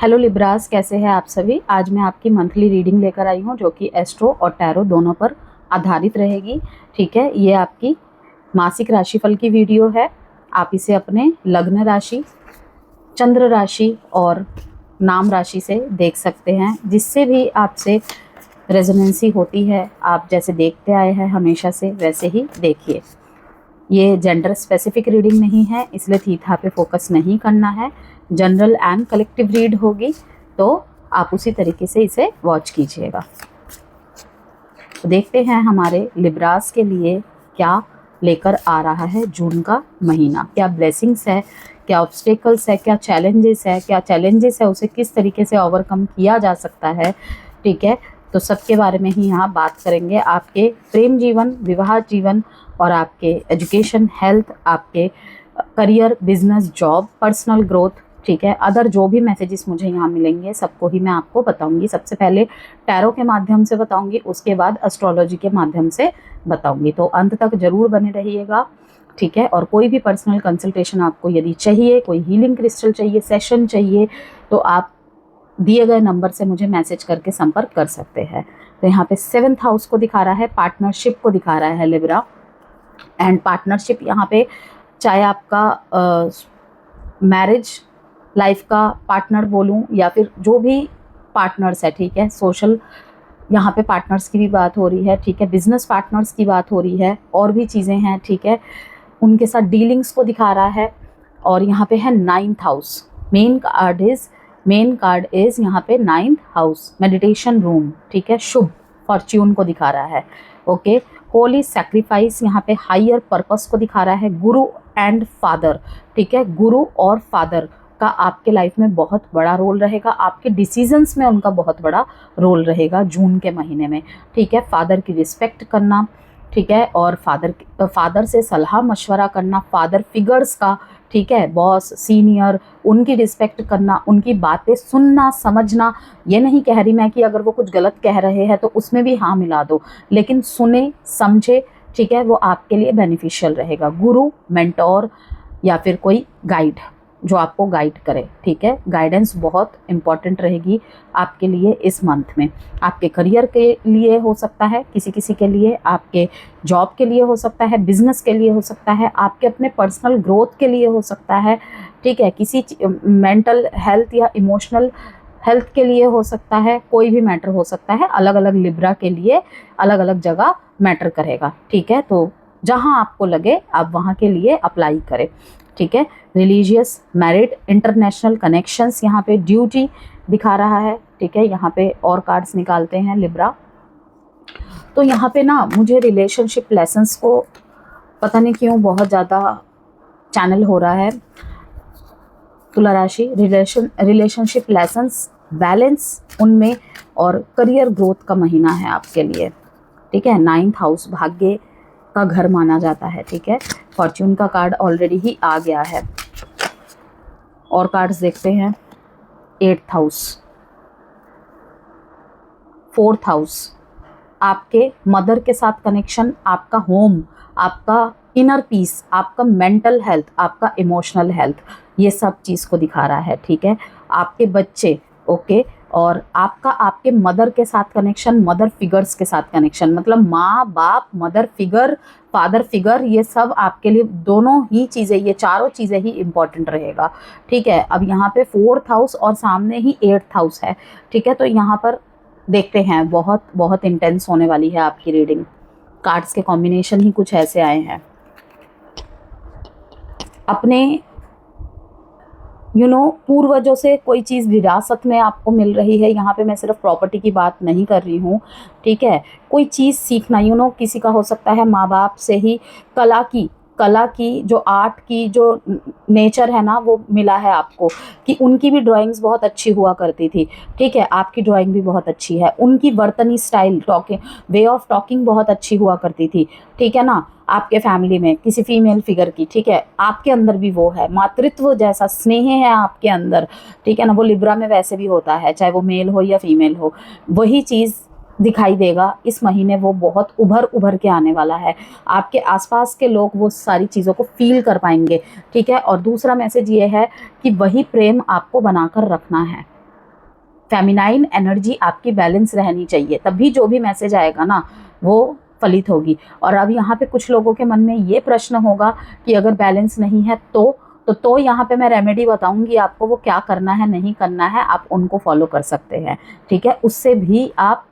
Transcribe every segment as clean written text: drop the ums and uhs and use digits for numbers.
Hello Libras, कैसे हैं आप सभी। आज मैं आपकी मंथली रीडिंग लेकर आई हूं जो कि एस्ट्रो और टैरो दोनों पर आधारित रहेगी। ठीक है, ये आपकी मासिक राशिफल की वीडियो है। आप इसे अपने लग्न राशि, चंद्र राशि और नाम राशि से देख सकते हैं। जिससे भी आपसे रेजोनेंसी होती है, आप जैसे देखते आए हैं हमेशा से, वैसे ही देखिए। ये जेंडर स्पेसिफिक रीडिंग नहीं है, इसलिए थीथा पे फोकस नहीं करना है। जनरल एंड कलेक्टिव रीड होगी, तो आप उसी तरीके से इसे वॉच कीजिएगा। तो देखते हैं हमारे लिब्रास के लिए क्या लेकर आ रहा है जून का महीना। क्या ब्लेसिंग्स है, क्या ऑब्स्टेकल्स है, क्या चैलेंजेस है, क्या चैलेंजेस है उसे किस तरीके से ओवरकम किया जा सकता है। ठीक है, तो सबके बारे में ही यहाँ बात करेंगे। आपके प्रेम जीवन, विवाह जीवन और आपके एजुकेशन, हेल्थ, आपके career, business, job, personal growth. ठीक है, अदर जो भी मैसेजेस मुझे यहाँ मिलेंगे सबको ही मैं आपको बताऊंगी। सबसे पहले टैरो के माध्यम से बताऊंगी, उसके बाद एस्ट्रोलॉजी के माध्यम से बताऊंगी। तो अंत तक जरूर बने रहिएगा। ठीक है, और कोई भी पर्सनल कंसल्टेशन आपको यदि चाहिए, कोई हीलिंग क्रिस्टल चाहिए, सेशन चाहिए, तो आप दिए गए नंबर से मुझे मैसेज करके संपर्क कर सकते हैं। तो यहाँ पे 7th हाउस को दिखा रहा है, पार्टनरशिप को दिखा रहा है लिब्रा। एंड पार्टनरशिप यहाँ पे चाहे आपका मैरिज लाइफ का पार्टनर बोलूँ या फिर जो भी पार्टनर्स है, ठीक है, सोशल यहाँ पे पार्टनर्स की भी बात हो रही है। ठीक है, बिजनेस पार्टनर्स की बात हो रही है, और भी चीज़ें हैं। ठीक है, उनके साथ डीलिंग्स को दिखा रहा है। और यहाँ पे है 9th house, main card is यहाँ पे 9th हाउस, मेडिटेशन रूम। ठीक है, शुभ फॉर्च्यून को दिखा रहा है। ओके, होली सैक्रिफाइस यहाँ पे हायर पर्पस को दिखा रहा है। गुरु एंड फादर, ठीक है, गुरु और फादर का आपके लाइफ में बहुत बड़ा रोल रहेगा। आपके डिसीजंस में उनका बहुत बड़ा रोल रहेगा जून के महीने में। ठीक है, फादर की रिस्पेक्ट करना, ठीक है, और फादर से सलाह मशवरा करना, फादर फिगर्स का, ठीक है, बॉस, सीनियर, उनकी रिस्पेक्ट करना, उनकी बातें सुनना, समझना। ये नहीं कह रही मैं कि अगर वो कुछ गलत कह रहे हैं तो उसमें भी हाँ मिला दो, लेकिन सुने समझे। ठीक है, वो आपके लिए बेनिफिशियल रहेगा। गुरु, मेंटोर या फिर कोई गाइड जो आपको गाइड करे। ठीक है, गाइडेंस बहुत इंपॉर्टेंट रहेगी आपके लिए इस मंथ में। आपके करियर के लिए हो सकता है, किसी किसी के लिए आपके जॉब के लिए हो सकता है, बिजनेस के लिए हो सकता है, आपके अपने पर्सनल ग्रोथ के लिए हो सकता है। ठीक है, किसी मेंटल हेल्थ या इमोशनल हेल्थ के लिए हो सकता है। कोई भी मैटर हो सकता है, अलग अलग लिब्रा के लिए अलग अलग जगह मैटर करेगा। ठीक है, तो जहाँ आपको लगे आप वहाँ के लिए अप्लाई करें। ठीक है, रिलीजियस, मैरिड, इंटरनेशनल कनेक्शंस, यहाँ पे ड्यूटी दिखा रहा है। ठीक है, यहाँ पे और कार्ड्स निकालते हैं लिब्रा। तो यहाँ पे ना मुझे रिलेशनशिप लेसन्स को पता नहीं क्यों बहुत ज़्यादा चैनल हो रहा है। तुला राशि, रिलेशनशिप लेसन्स, बैलेंस उनमें, और करियर ग्रोथ का महीना है आपके लिए। ठीक है, 9th हाउस भाग्य का घर माना जाता है। ठीक है, फॉर्च्यून का कार्ड ऑलरेडी ही आ गया है। और कार्ड्स देखते हैं। 8th हाउस, 4th हाउस, आपके मदर के साथ कनेक्शन, आपका होम, आपका इनर पीस, आपका मेंटल हेल्थ, आपका इमोशनल हेल्थ, ये सब चीज़ को दिखा रहा है। ठीक है, आपके बच्चे, ओके, और आपका आपके मदर के साथ कनेक्शन, मदर फिगर्स के साथ कनेक्शन, मतलब माँ बाप, मदर फिगर, फादर फिगर, ये सब आपके लिए दोनों ही चीज़ें, ये चारों चीज़ें ही इम्पॉर्टेंट रहेगा। ठीक है, अब यहाँ पे 4th हाउस और सामने ही 8th हाउस है। ठीक है, तो यहाँ पर देखते हैं, बहुत बहुत इंटेंस होने वाली है आपकी रीडिंग। कार्ड्स के कॉम्बिनेशन ही कुछ ऐसे आए हैं। अपने पूर्वजों से कोई चीज़ विरासत में आपको मिल रही है। यहाँ पे मैं सिर्फ प्रॉपर्टी की बात नहीं कर रही हूँ। ठीक है, कोई चीज़ सीखना, किसी का हो सकता है माँ बाप से ही कला की जो आर्ट की जो नेचर है ना, वो मिला है आपको, कि उनकी भी ड्राइंग्स बहुत अच्छी हुआ करती थी। ठीक है, आपकी ड्राइंग भी बहुत अच्छी है। उनकी वर्तनी style, talking, way of talking बहुत अच्छी हुआ करती थी। ठीक है ना, आपके फैमिली में किसी फीमेल फिगर की, ठीक है, आपके अंदर भी वो है, मातृत्व जैसा स्नेह है आपके अंदर। ठीक है ना, वो लिब्रा में वैसे भी होता है, चाहे वो मेल हो या फीमेल हो, वही चीज़ दिखाई देगा इस महीने। वो बहुत उभर के आने वाला है। आपके आसपास के लोग वो सारी चीज़ों को फील कर पाएंगे। ठीक है, और दूसरा मैसेज ये है कि वही प्रेम आपको बनाकर रखना है। फेमिनाइन एनर्जी आपकी बैलेंस रहनी चाहिए, तभी जो भी मैसेज आएगा ना वो फलित होगी। और अब यहाँ पे कुछ लोगों के मन में ये प्रश्न होगा कि अगर बैलेंस नहीं है तो यहाँ पे मैं रेमेडी बताऊंगी आपको, वो क्या करना है नहीं करना है, आप उनको फॉलो कर सकते हैं। ठीक है, उससे भी आप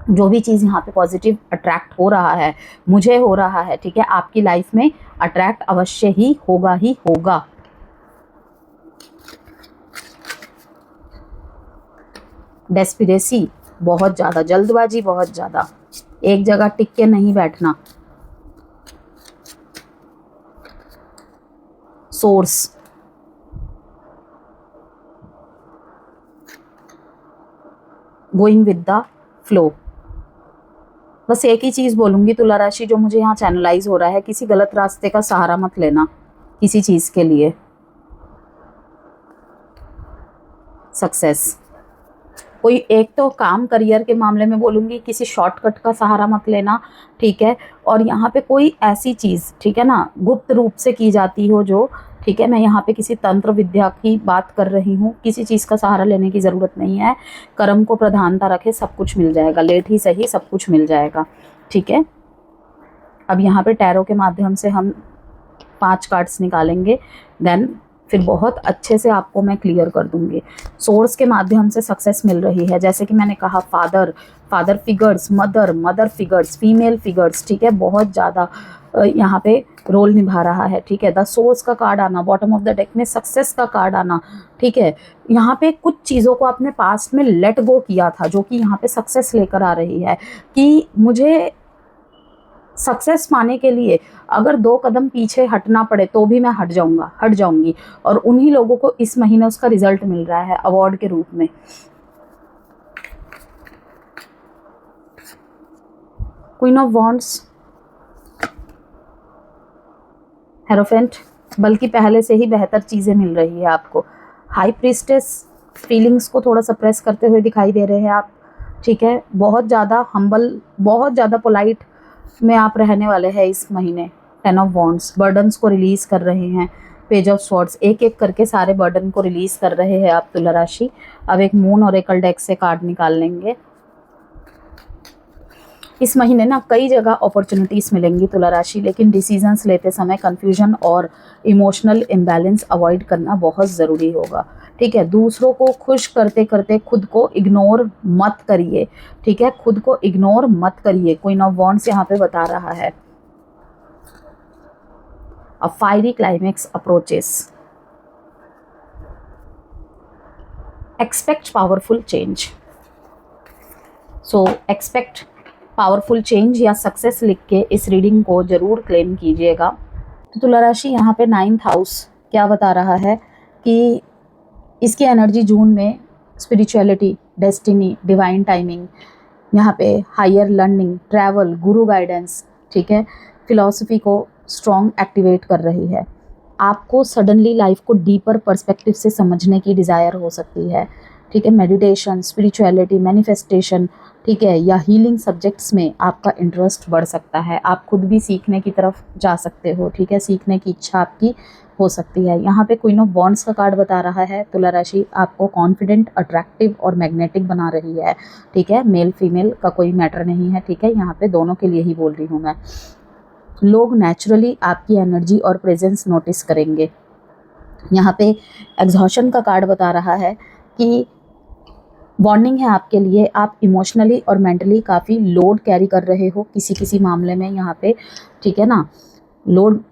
जो भी चीज़ यहाँ पे पॉजिटिव अट्रैक्ट हो रहा है, मुझे हो रहा है, ठीक है, आपकी लाइफ में अट्रैक्ट अवश्य ही होगा। डेस्पिरेसी बहुत ज़्यादा, जल्दबाजी बहुत ज़्यादा, एक जगह टिक के नहीं बैठना। Source, going with the flow. बस एक ही चीज़ बोलूँगी तुला राशि, जो मुझे यहाँ चैनलाइज हो रहा है, किसी गलत रास्ते का सहारा मत लेना किसी चीज़ के लिए। सक्सेस, कोई एक तो काम करियर के मामले में बोलूँगी, किसी शॉर्टकट का सहारा मत लेना। ठीक है, और यहाँ पे कोई ऐसी चीज़, ठीक है ना, गुप्त रूप से की जाती हो जो, ठीक है, मैं यहाँ पे किसी तंत्र विद्या की बात कर रही हूँ, किसी चीज़ का सहारा लेने की ज़रूरत नहीं है। कर्म को प्रधानता रखे, सब कुछ मिल जाएगा, लेट ही सही सब कुछ मिल जाएगा। ठीक है, अब यहाँ पे टैरो के माध्यम से हम 5 कार्ड्स निकालेंगे, देन फिर बहुत अच्छे से आपको मैं क्लियर कर दूंगी। सोर्स के माध्यम से सक्सेस मिल रही है, जैसे कि मैंने कहा father figures, mother figures, female figures, ठीक है, बहुत ज़्यादा यहाँ पे रोल निभा रहा है। ठीक है, द सोर्स का कार्ड आना, बॉटम ऑफ द डेक में सक्सेस का कार्ड आना। ठीक है, यहाँ पे कुछ चीज़ों को आपने पास्ट में लेट गो किया था, जो कि यहाँ पे सक्सेस लेकर आ रही है कि मुझे सक्सेस पाने के लिए अगर 2 कदम पीछे हटना पड़े तो भी मैं हट जाऊंगी। और उन्हीं लोगों को इस महीने उसका रिजल्ट मिल रहा है अवार्ड के रूप में। क्वीन ऑफ वॉन्ड्स, हेरोफेंट, बल्कि पहले से ही बेहतर चीज़ें मिल रही है आपको। हाई प्रीस्टेस, फीलिंग्स को थोड़ा सप्रेस करते हुए दिखाई दे रहे हैं आप। ठीक है, बहुत ज़्यादा हम्बल, बहुत ज़्यादा पोलाइट में आप रहने वाले हैं इस महीने। 10 ऑफ वॉन्ड्स, बर्डन्स को रिलीज कर रहे हैं। पेज ऑफ स्वॉर्ड्स, एक एक करके सारे बर्डन को रिलीज कर रहे हैं आप तुला राशि। अब एक मून ओरेकल डेक से कार्ड निकाल लेंगे। इस महीने ना कई जगह अपॉर्चुनिटीज़ मिलेंगी तुला राशि, लेकिन डिसीजंस लेते समय कंफ्यूजन और इमोशनल इम्बैलेंस अवॉइड करना बहुत ज़रूरी होगा। ठीक है, दूसरों को खुश करते करते खुद को इग्नोर मत करिए। ठीक है, खुद को इग्नोर मत करिए। क्वीन ऑफ वॉन्ड्स यहाँ पे बता रहा है a fiery climax approaches, expect powerful change. So expect powerful change या सक्सेस लिख के इस रीडिंग को जरूर क्लेम कीजिएगा। तो तुला राशि यहाँ पे 9th हाउस क्या बता रहा है कि इसकी एनर्जी जून में स्पिरिचुअलिटी, डेस्टिनी, डिवाइन टाइमिंग, यहाँ पे हायर लर्निंग, ट्रैवल, गुरु गाइडेंस, ठीक है, फिलॉसफी को स्ट्रॉन्ग एक्टिवेट कर रही है। आपको सडनली लाइफ को डीपर पर्सपेक्टिव से समझने की डिज़ायर हो सकती है। ठीक है, मेडिटेशन, स्पिरिचुअलिटी, मैनिफेस्टेशन, ठीक है, या हीलिंग सब्जेक्ट्स में आपका इंटरेस्ट बढ़ सकता है। आप खुद भी सीखने की तरफ जा सकते हो। ठीक है, सीखने की इच्छा आपकी हो सकती है। यहाँ पे क्वीन ऑफ वॉन्ड्स का कार्ड बता रहा है तुला राशि आपको कॉन्फिडेंट, अट्रैक्टिव और मैग्नेटिक बना रही है। ठीक है, मेल फीमेल का कोई मैटर नहीं है। ठीक है, यहाँ पे दोनों के लिए ही बोल रही हूँ मैं। लोग नेचुरली आपकी एनर्जी और प्रेजेंस नोटिस करेंगे। यहाँ पे एग्जॉशन का कार्ड बता रहा है कि वार्निंग है आपके लिए, आप इमोशनली और मेंटली काफ़ी लोड कैरी कर रहे हो किसी मामले में यहाँ पे। ठीक है ना, लोड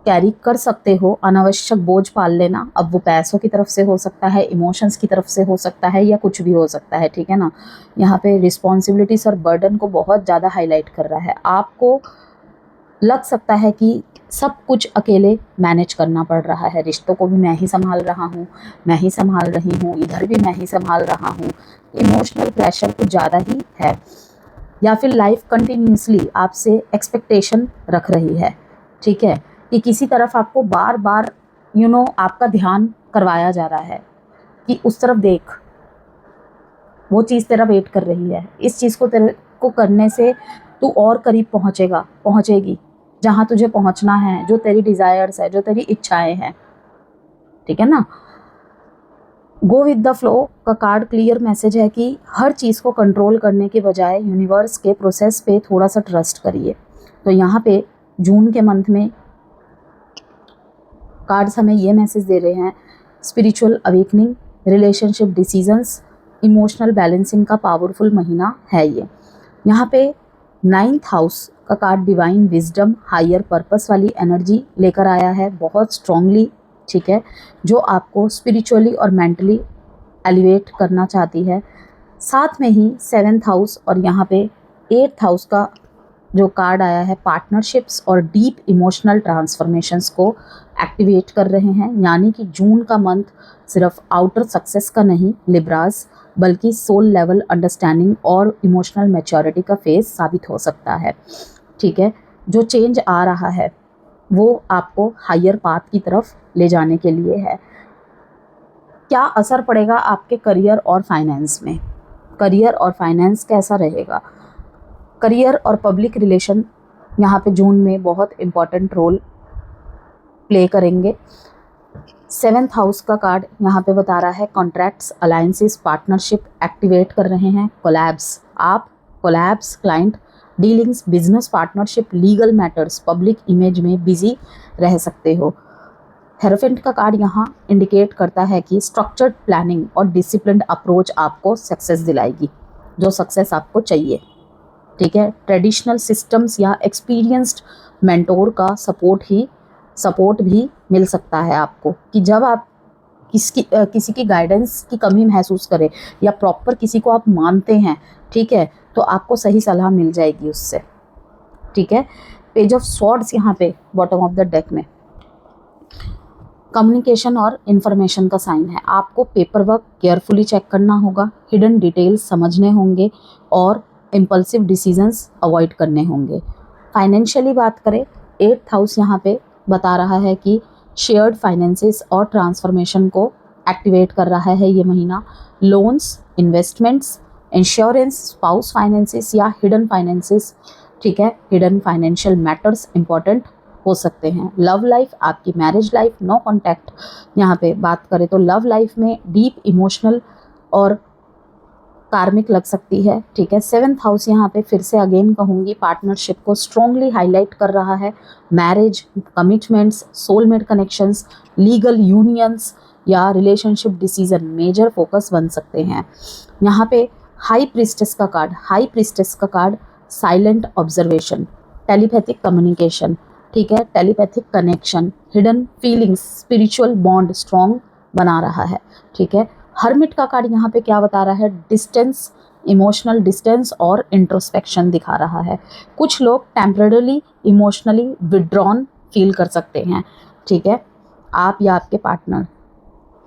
कैरी कर सकते हो, अनावश्यक बोझ पाल लेना। अब वो पैसों की तरफ से हो सकता है, इमोशंस की तरफ से हो सकता है, या कुछ भी हो सकता है। ठीक है ना, यहाँ पे रिस्पॉन्सिबिलिटीज़ और बर्डन को बहुत ज़्यादा हाईलाइट कर रहा है। आपको लग सकता है कि सब कुछ अकेले मैनेज करना पड़ रहा है। रिश्तों को भी मैं ही संभाल रहा हूँ, मैं ही संभाल रही हूँ, इधर भी मैं ही संभाल रहा हूँ। इमोशनल प्रेशर कुछ ज़्यादा ही है, या फिर लाइफ कंटिन्यूसली आपसे एक्सपेक्टेशन रख रही है। ठीक है, कि किसी तरफ आपको बार बार आपका ध्यान करवाया जा रहा है कि उस तरफ देख, वो चीज़ तेरा वेट कर रही है। इस चीज़ को तेरे को करने से तू और करीब पहुँचेगी जहाँ तुझे पहुँचना है, जो तेरी डिज़ायर्स है, जो तेरी इच्छाएं हैं। ठीक है ना, गो विद द फ्लो का कार्ड क्लियर मैसेज है कि हर चीज़ को कंट्रोल करने के बजाय यूनिवर्स के प्रोसेस पे थोड़ा सा ट्रस्ट करिए। तो यहाँ पे जून के मंथ में कार्ड्स हमें ये मैसेज दे रहे हैं, spiritual awakening, relationship decisions, emotional balancing का पावरफुल महीना है ये। यहाँ पे 9th हाउस का card divine wisdom, higher purpose वाली एनर्जी लेकर आया है बहुत स्ट्रांगली, ठीक है, जो आपको स्पिरिचुअली और मेंटली एलिवेट करना चाहती है। साथ में ही 7th हाउस और यहाँ पे 8th हाउस का जो कार्ड आया है, पार्टनरशिप्स और डीप इमोशनल ट्रांसफॉर्मेशंस को एक्टिवेट कर रहे हैं। यानी कि जून का मंथ सिर्फ आउटर सक्सेस का नहीं लिब्रास, बल्कि सोल लेवल अंडरस्टैंडिंग और इमोशनल मैच्योरिटी का फेज साबित हो सकता है, ठीक है। जो चेंज आ रहा है वो आपको हायर पाथ की तरफ ले जाने के लिए है। क्या असर पड़ेगा आपके करियर और फाइनेंस में? करियर और फाइनेंस कैसा रहेगा? करियर और पब्लिक रिलेशन यहाँ पे जून में बहुत इम्पॉर्टेंट रोल प्ले करेंगे। 7th हाउस का कार्ड यहाँ पे बता रहा है कॉन्ट्रैक्ट्स, अलायंसेस, पार्टनरशिप एक्टिवेट कर रहे हैं, कोलैब्स, आप collabs, client dealings, business partnership, legal matters, public image में बिजी रह सकते हो। हेरोफेंट का कार्ड यहाँ इंडिकेट करता है कि स्ट्रक्चर्ड प्लानिंग और डिसिप्लिन्ड अप्रोच आपको सक्सेस दिलाएगी, जो सक्सेस आपको चाहिए, ठीक है। ट्रेडिशनल सिस्टम्स या एक्सपीरियंस्ड मेंटोर का सपोर्ट भी मिल सकता है आपको, कि जब आप किसी की गाइडेंस की कमी महसूस करें या प्रॉपर किसी को आप मानते हैं, ठीक है, तो आपको सही सलाह मिल जाएगी उससे, ठीक है। पेज ऑफ स्वॉर्ड्स यहाँ पे बॉटम ऑफ द डेक में कम्युनिकेशन और इन्फॉर्मेशन का साइन है। आपको पेपर वर्क केयरफुली चेक करना होगा, हिडन डिटेल्स समझने होंगे और इम्पल्सिव डिसीजंस अवॉइड करने होंगे। फाइनेंशियली बात करें, 8th हाउस यहाँ पे बता रहा है कि शेयर्ड फाइनेंसेस और ट्रांसफॉर्मेशन को एक्टिवेट कर रहा है ये महीना। Loans, investments, insurance, spouse finances या हिडन फाइनेंसेस, ठीक है, हिडन फाइनेंशियल मैटर्स इंपॉर्टेंट हो सकते हैं। लव लाइफ, आपकी मैरिज लाइफ, नो कॉन्टैक्ट यहाँ पे बात करें तो लव लाइफ में डीप इमोशनल और कार्मिक लग सकती है, ठीक है। 7th हाउस यहाँ पे फिर से अगेन कहूँगी पार्टनरशिप को स्ट्रॉन्गली हाईलाइट कर रहा है। Marriage, commitments, soulmate connections, legal unions या रिलेशनशिप डिसीजन मेजर फोकस बन सकते हैं। यहाँ पे हाई प्रीस्टेस का card silent observation, telepathic communication, ठीक है, telepathic connection, hidden feelings, spiritual bond strong बना रहा है, ठीक है। हर्मिट का कार्ड यहाँ पे क्या बता रहा है? डिस्टेंस, इमोशनल डिस्टेंस और इंट्रोस्पेक्शन दिखा रहा है। कुछ लोग टेम्पररी इमोशनली विड्रॉन फील कर सकते हैं, ठीक है, आप या आपके पार्टनर।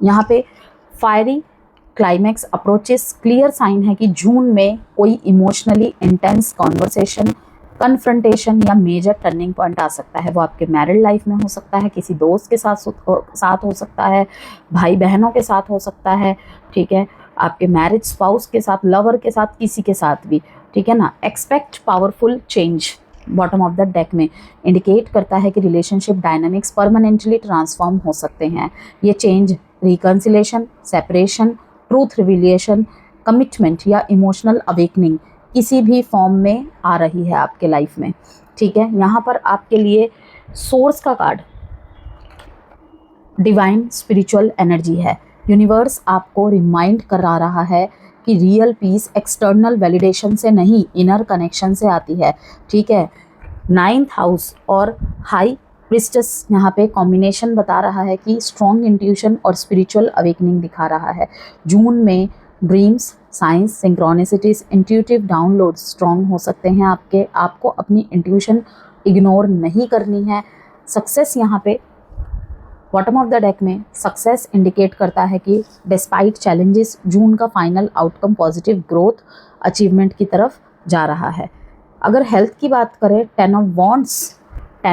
यहाँ पे fiery climax approaches clear sign है कि जून में कोई इमोशनली इंटेंस कॉन्वर्सेशन, कन्फ्रंटेशन या मेजर टर्निंग पॉइंट आ सकता है। वो आपके मैरिड लाइफ में हो सकता है, किसी दोस्त के साथ हो सकता है, भाई बहनों के साथ हो सकता है, ठीक है, आपके मैरिज स्पाउस के साथ, लवर के साथ, किसी के साथ भी, ठीक है ना। Expect powerful change bottom of the deck में इंडिकेट करता है कि रिलेशनशिप डायनामिक्स परमानेंटली ट्रांसफॉर्म हो सकते हैं। ये change reconciliation, separation, truth revelation, commitment या इमोशनल अवेकनिंग किसी भी फॉर्म में आ रही है आपके लाइफ में, ठीक है। यहाँ पर आपके लिए सोर्स का कार्ड डिवाइन स्पिरिचुअल एनर्जी है। यूनिवर्स आपको रिमाइंड करा रहा है कि रियल पीस एक्सटर्नल वैलिडेशन से नहीं, इनर कनेक्शन से आती है, ठीक है। 9th हाउस और हाई प्रिस्टेस यहाँ पे कॉम्बिनेशन बता रहा है कि स्ट्रॉन्ग इंट्यूशन और स्पिरिचुअल अवेकनिंग दिखा रहा है। जून में dreams, signs, synchronicities, intuitive download strong हो सकते हैं आपके। आपको अपनी इंट्यूशन इग्नोर नहीं करनी है। सक्सेस यहाँ पे बॉटम ऑफ द डेक में सक्सेस इंडिकेट करता है कि डिस्पाइट चैलेंजेस जून का final outcome positive growth achievement की तरफ जा रहा है। अगर हेल्थ की बात करें, 10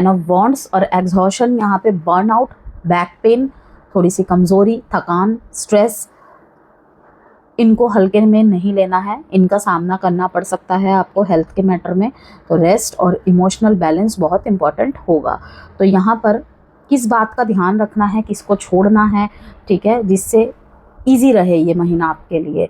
ऑफ वॉन्ड्स और एग्जॉशन यहाँ पे बर्नआउट, बैक पेन, थोड़ी सी कमज़ोरी, थकान, स्ट्रेस, इनको हल्के में नहीं लेना है, इनका सामना करना पड़ सकता है आपको हेल्थ के मैटर में। तो रेस्ट और इमोशनल बैलेंस बहुत इंपॉर्टेंट होगा। तो यहाँ पर किस बात का ध्यान रखना है, किसको छोड़ना है, ठीक है, जिससे ईजी रहे ये महीना आपके लिए।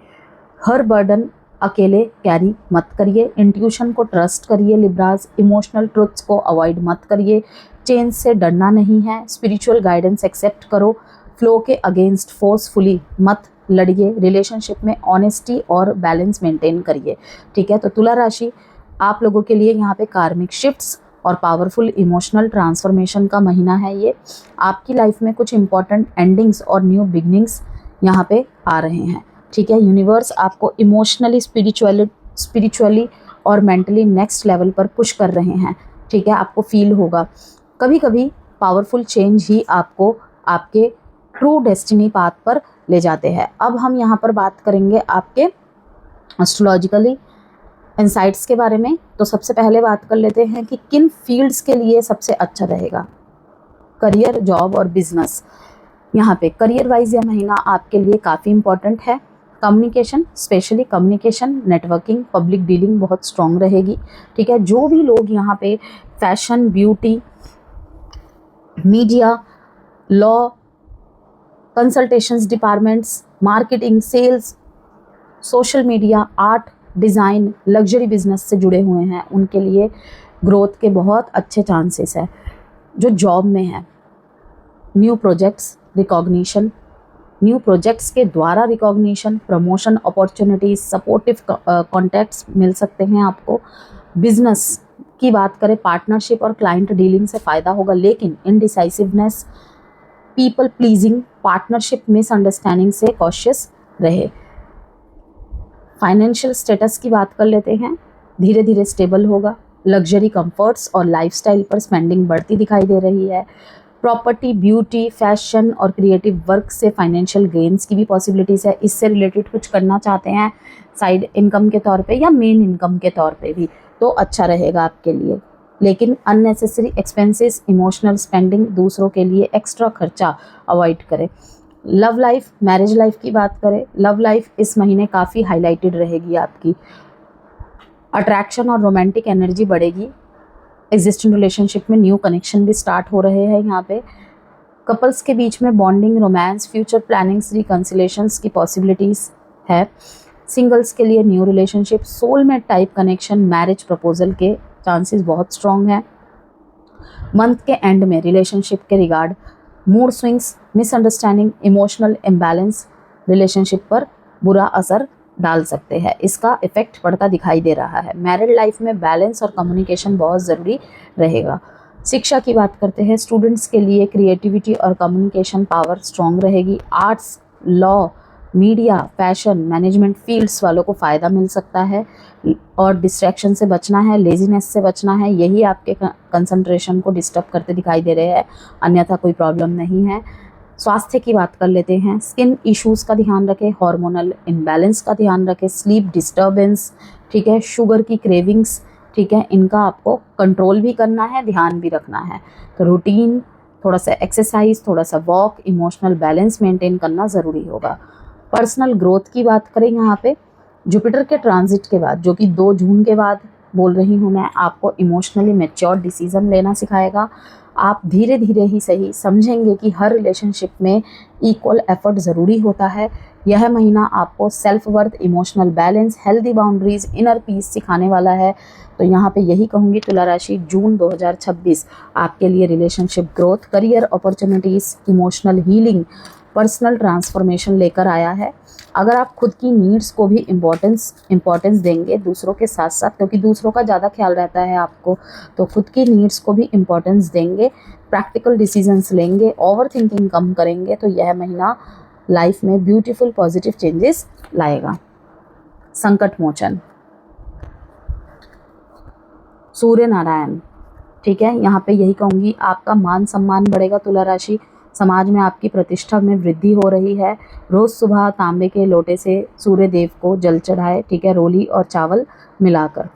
हर बर्डन अकेले कैरी मत करिए, इंट्यूशन को ट्रस्ट करिए लिब्राज, इमोशनल ट्रुथ्स को अवॉइड मत करिए, चेंज से डरना नहीं है, स्पिरिचुअल गाइडेंस एक्सेप्ट करो, फ्लो के अगेंस्ट फोर्सफुली मत लड़िए, रिलेशनशिप में ऑनेस्टी और बैलेंस मेंटेन करिए। ठीक है, तो तुला राशि आप लोगों के लिए यहाँ पे कार्मिक शिफ्ट्स और पावरफुल इमोशनल ट्रांसफॉर्मेशन का महीना है ये। आपकी लाइफ में कुछ इंपॉर्टेंट एंडिंग्स और न्यू बिगनिंग्स यहाँ पे आ रहे हैं। ठीक है, यूनिवर्स आपको इमोशनली, स्पिरिचुअली और मेंटली नेक्स्ट लेवल पर पुश कर रहे हैं। ठीक है, आपको फील होगा। कभी कभी पावरफुल चेंज ही आपको आपके ट्रू डेस्टिनी पाथ पर ले जाते हैं। अब हम यहाँ पर बात करेंगे आपके एस्ट्रोलॉजिकली इंसाइट्स के बारे में। तो सबसे पहले बात कर लेते हैं कि किन फील्ड्स के लिए सबसे अच्छा रहेगा। करियर, जॉब और बिजनेस। यहाँ पे करियर वाइज यह महीना आपके लिए काफ़ी इंपॉर्टेंट है। Communication, specially communication, networking, public dealing बहुत स्ट्रॉन्ग रहेगी। ठीक है, जो भी लोग यहाँ पे fashion, beauty, media, law, consultations departments, marketing, sales, social media, art, design, luxury business से जुड़े हुए हैं, उनके लिए ग्रोथ के बहुत अच्छे चांसेस है। जो जॉब में है, new projects, recognition, new projects के द्वारा recognition, promotion opportunities, supportive contacts मिल सकते हैं आपको। बिजनेस की बात करें, पार्टनरशिप और क्लाइंट डीलिंग से फ़ायदा होगा, लेकिन indecisiveness, people pleasing, partnership misunderstanding से कॉशियस रहे। फाइनेंशियल स्टेटस की बात कर लेते हैं, धीरे धीरे स्टेबल होगा। लग्जरी कंफर्ट्स और लाइफस्टाइल पर स्पेंडिंग बढ़ती दिखाई दे रही है। प्रॉपर्टी, ब्यूटी, फैशन और क्रिएटिव वर्क से फाइनेंशियल गेन्स की भी पॉसिबिलिटीज़ है। इससे रिलेटेड कुछ करना चाहते हैं साइड इनकम के तौर पे या मेन इनकम के तौर पे भी, तो अच्छा रहेगा आपके लिए। लेकिन अननेसेसरी एक्सपेंसेस, इमोशनल स्पेंडिंग, दूसरों के लिए एक्स्ट्रा खर्चा अवॉइड करें। लव लाइफ, मैरिज लाइफ की बात करें, लव लाइफ इस महीने काफ़ी हाईलाइटेड रहेगी आपकी। अट्रैक्शन और रोमांटिक एनर्जी बढ़ेगी। एग्जिस्टिंग रिलेशनशिप में न्यू कनेक्शन भी स्टार्ट हो रहे हैं यहाँ पे। कपल्स के बीच में बॉन्डिंग, रोमांस, फ्यूचर प्लानिंग्स, रिकन्सिलेशंस की पॉसिबिलिटीज़ है। सिंगल्स के लिए new relationship, soulmate type connection, marriage proposal के चांसेस बहुत स्ट्रॉन्ग हैं। मंथ के एंड में रिलेशनशिप के regard mood swings, misunderstanding, emotional imbalance relationship पर बुरा असर डाल सकते हैं। इसका इफेक्ट पड़ता दिखाई दे रहा है। मैरिड लाइफ में बैलेंस और कम्युनिकेशन बहुत ज़रूरी रहेगा। शिक्षा की बात करते हैं, स्टूडेंट्स के लिए क्रिएटिविटी और कम्युनिकेशन पावर स्ट्रॉन्ग रहेगी। Arts, law, media, fashion, management fields वालों को फ़ायदा मिल सकता है। और डिस्ट्रैक्शन से बचना है, लेजीनेस से बचना है, यही आपके कंसंट्रेशन को डिस्टर्ब करते दिखाई दे रहे हैं, अन्यथा कोई प्रॉब्लम नहीं है। स्वास्थ्य की बात कर लेते हैं, स्किन इश्यूज़ का ध्यान रखें, हार्मोनल इम्बैलेंस का ध्यान रखें, स्लीप डिस्टर्बेंस, ठीक है, शुगर की क्रेविंग्स, ठीक है, इनका आपको कंट्रोल भी करना है, ध्यान भी रखना है। तो रूटीन, थोड़ा सा एक्सरसाइज, थोड़ा सा वॉक, इमोशनल बैलेंस मेंटेन करना ज़रूरी होगा। पर्सनल ग्रोथ की बात करें, यहाँ पे जुपिटर के ट्रांजिट के बाद, जो कि 2 जून के बाद बोल रही हूँ मैं, आपको इमोशनली मैच्योर डिसीज़न लेना सिखाएगा। आप धीरे धीरे ही सही समझेंगे कि हर रिलेशनशिप में इक्वल एफर्ट ज़रूरी होता है। यह महीना आपको self worth, emotional balance, healthy boundaries, inner peace सिखाने वाला है। तो यहाँ पे यही कहूँगी, तुला राशि जून 2026 आपके लिए relationship growth, career opportunities, emotional healing, personal transformation लेकर आया है। अगर आप खुद की नीड्स को भी इम्पोर्टेंस देंगे दूसरों के साथ साथ, क्योंकि दूसरों का ज़्यादा ख्याल रहता है आपको, तो खुद की नीड्स को भी इम्पोर्टेंस देंगे, प्रैक्टिकल डिसीजंस लेंगे, ओवर थिंकिंग कम करेंगे, तो यह महीना लाइफ में ब्यूटीफुल पॉजिटिव चेंजेस लाएगा। संकट मोचन, सूर्य नारायण, ठीक है, यहाँ पे यही कहूँगी, आपका मान सम्मान बढ़ेगा। तुला राशि, समाज में आपकी प्रतिष्ठा में वृद्धि हो रही है। रोज़ सुबह तांबे के लोटे से सूर्य देव को जल चढ़ाए, ठीक है, रोली और चावल मिलाकर।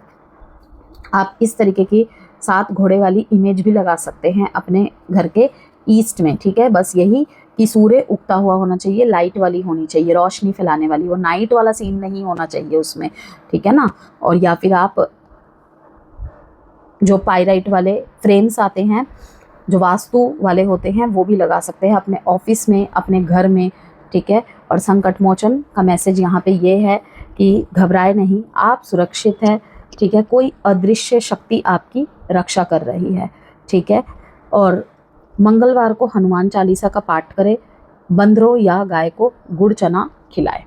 आप इस तरीके की 7 घोड़े वाली इमेज भी लगा सकते हैं अपने घर के ईस्ट में, ठीक है। बस यही कि सूर्य उगता हुआ होना चाहिए, लाइट वाली होनी चाहिए, रोशनी फैलाने वाली, वो नाइट वाला सीन नहीं होना चाहिए उसमें, ठीक है ना। और या फिर आप जो पाइराइट वाले फ्रेम्स आते हैं, जो वास्तु वाले होते हैं, वो भी लगा सकते हैं अपने ऑफिस में, अपने घर में, ठीक है। और संकट मोचन का मैसेज यहाँ पे ये है कि घबराए नहीं, आप सुरक्षित है, ठीक है। कोई अदृश्य शक्ति आपकी रक्षा कर रही है, ठीक है। और मंगलवार को हनुमान चालीसा का पाठ करें, बंदरों या गाय को गुड़ चना खिलाएं।